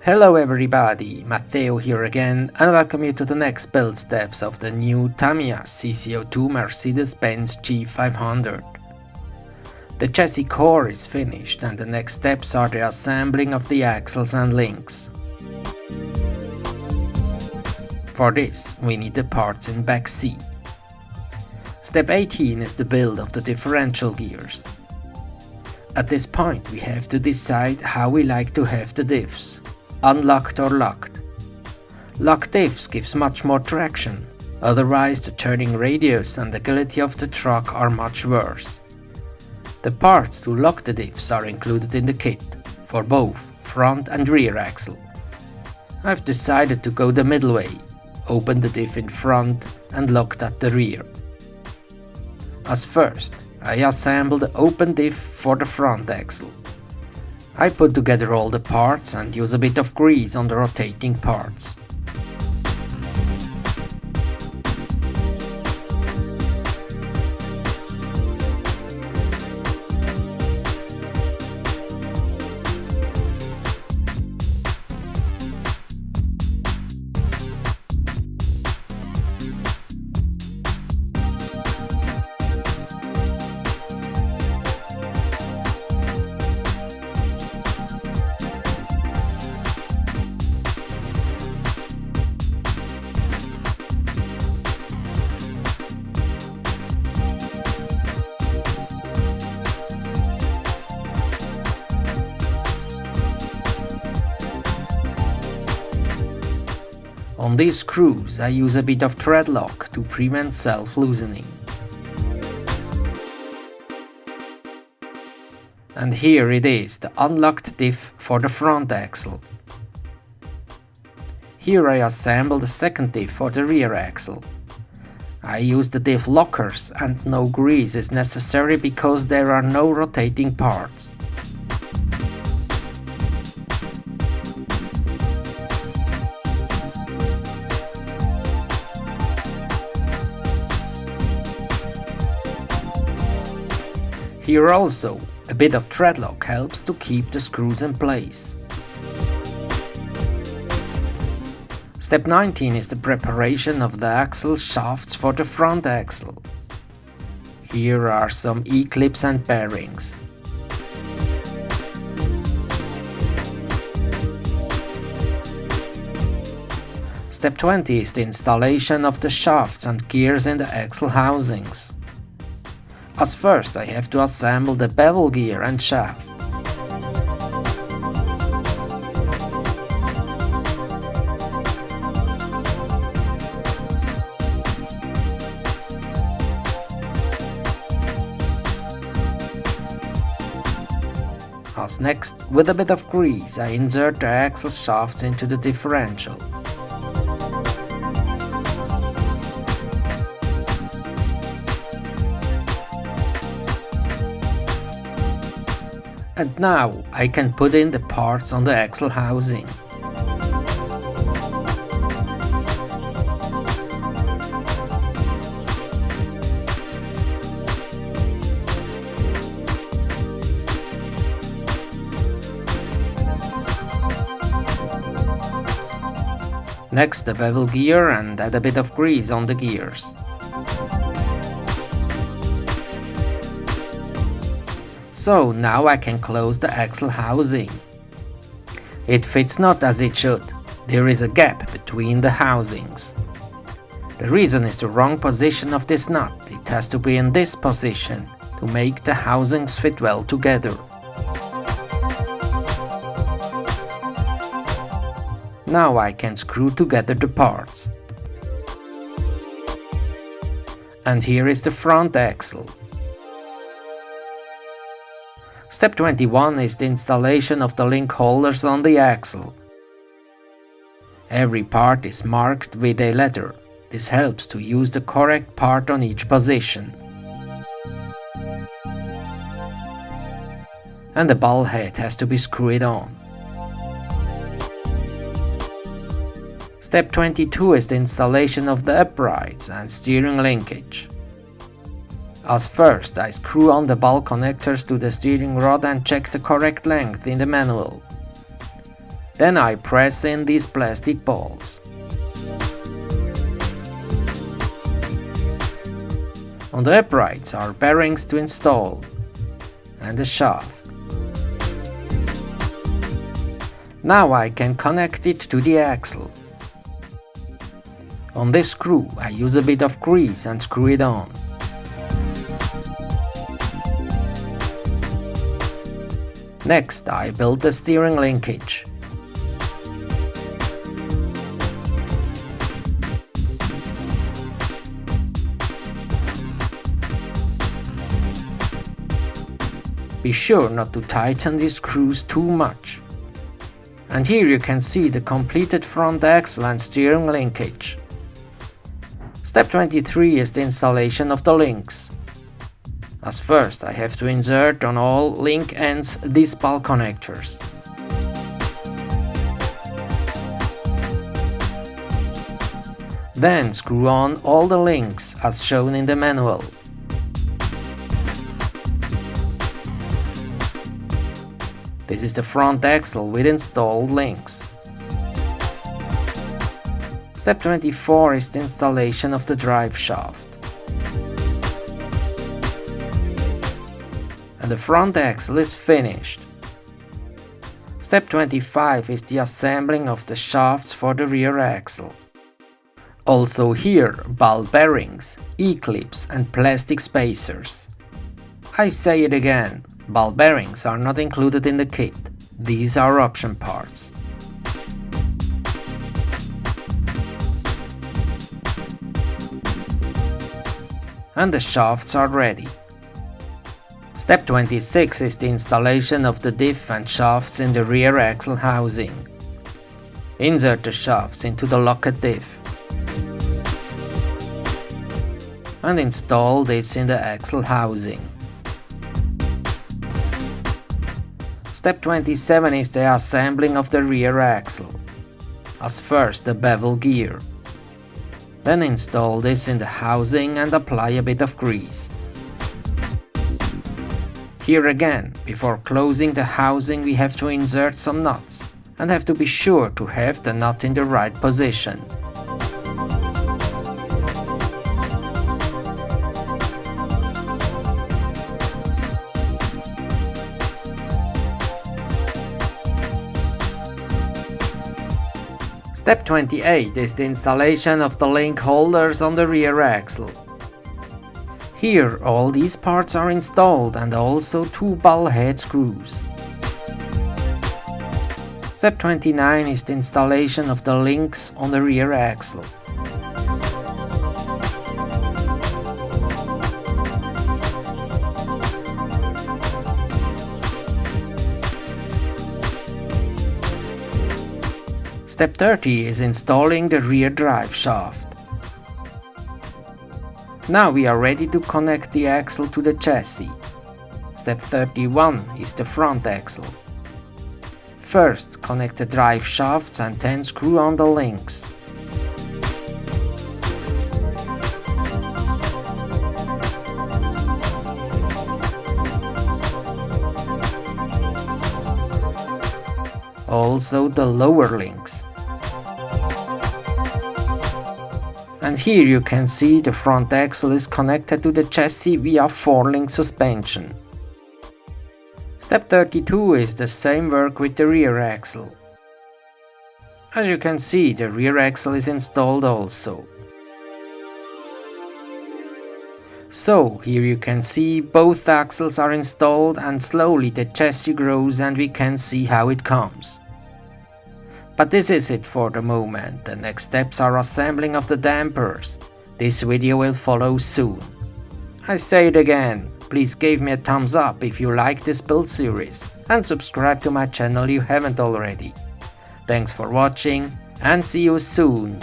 Hello everybody, Matteo here again and welcome you to the next build steps of the new Tamiya CC-02 Mercedes-Benz G500. The chassis core is finished and the next steps are the assembling of the axles and links. For this we need the parts in back C. Step 18 is the build of the differential gears. At this point we have to decide how we like to have the diffs. Unlocked or locked. Locked diffs gives much more traction, otherwise the turning radius and agility of the truck are much worse. The parts to lock the diffs are included in the kit, for both front and rear axle. I've decided to go the middle way, open the diff in front and locked at the rear. As first, I assemble the open diff for the front axle. I put together all the parts and use a bit of grease on the rotating parts. On these screws I use a bit of thread lock to prevent self-loosening. And here it is, the unlocked diff for the front axle. Here I assemble the second diff for the rear axle. I use the diff lockers and no grease is necessary because there are no rotating parts. Here also, a bit of thread lock helps to keep the screws in place. Step 19 is the preparation of the axle shafts for the front axle. Here are some E-clips and bearings. Step 20 is the installation of the shafts and gears in the axle housings. As first I have to assemble the bevel gear and shaft. As next, with a bit of grease, I insert the axle shafts into the differential. And now I can put in the parts on the axle housing. Next the bevel gear and add a bit of grease on the gears. So now I can close the axle housing. It fits not as it should. There is a gap between the housings. The reason is the wrong position of this nut. It has to be in this position to make the housings fit well together. Now I can screw together the parts. And here is the front axle. Step 21 is the installation of the link holders on the axle. Every part is marked with a letter. This helps to use the correct part on each position. And the ball head has to be screwed on. Step 22 is the installation of the uprights and steering linkage. As first, I screw on the ball connectors to the steering rod and check the correct length in the manual. Then I press in these plastic balls. On the uprights are bearings to install and a shaft. Now I can connect it to the axle. On this screw I use a bit of grease and screw it on. Next I build the steering linkage. Be sure not to tighten these screws too much. And here you can see the completed front axle and steering linkage. Step 23 is the installation of the links. As first I have to insert on all link ends these ball connectors. Then screw on all the links as shown in the manual. This is the front axle with installed links. Step 24 is the installation of the drive shaft. And the front axle is finished. Step 25 is the assembling of the shafts for the rear axle. Also here ball bearings, E-clips and plastic spacers. I say it again. Ball bearings are not included in the kit, these are option parts. And the shafts are ready. Step 26 is the installation of the diff and shafts in the rear axle housing. Insert the shafts into the locket diff. And install this in the axle housing. Step 27 is the assembling of the rear axle. As first the bevel gear. Then install this in the housing and apply a bit of grease. Here again, before closing the housing we have to insert some nuts and have to be sure to have the nut in the right position. Step 28 is the installation of the link holders on the rear axle. Here all these parts are installed and also two ball head screws. Step 29 is the installation of the links on the rear axle. Step 30 is installing the rear drive shaft. Now we are ready to connect the axle to the chassis. Step 31 is the front axle. First connect the drive shafts and then screw on the links. Also the lower links. And here you can see the front axle is connected to the chassis via 4-link suspension. Step 32 is the same work with the rear axle. As you can see, the rear axle is installed also. So here you can see both axles are installed and slowly the chassis grows and we can see how it comes. But this is it for the moment. The next steps are assembling of the dampers. This video will follow soon. I say it again, please give me a thumbs up if you like this build series and subscribe to my channel if you haven't already. Thanks for watching and see you soon.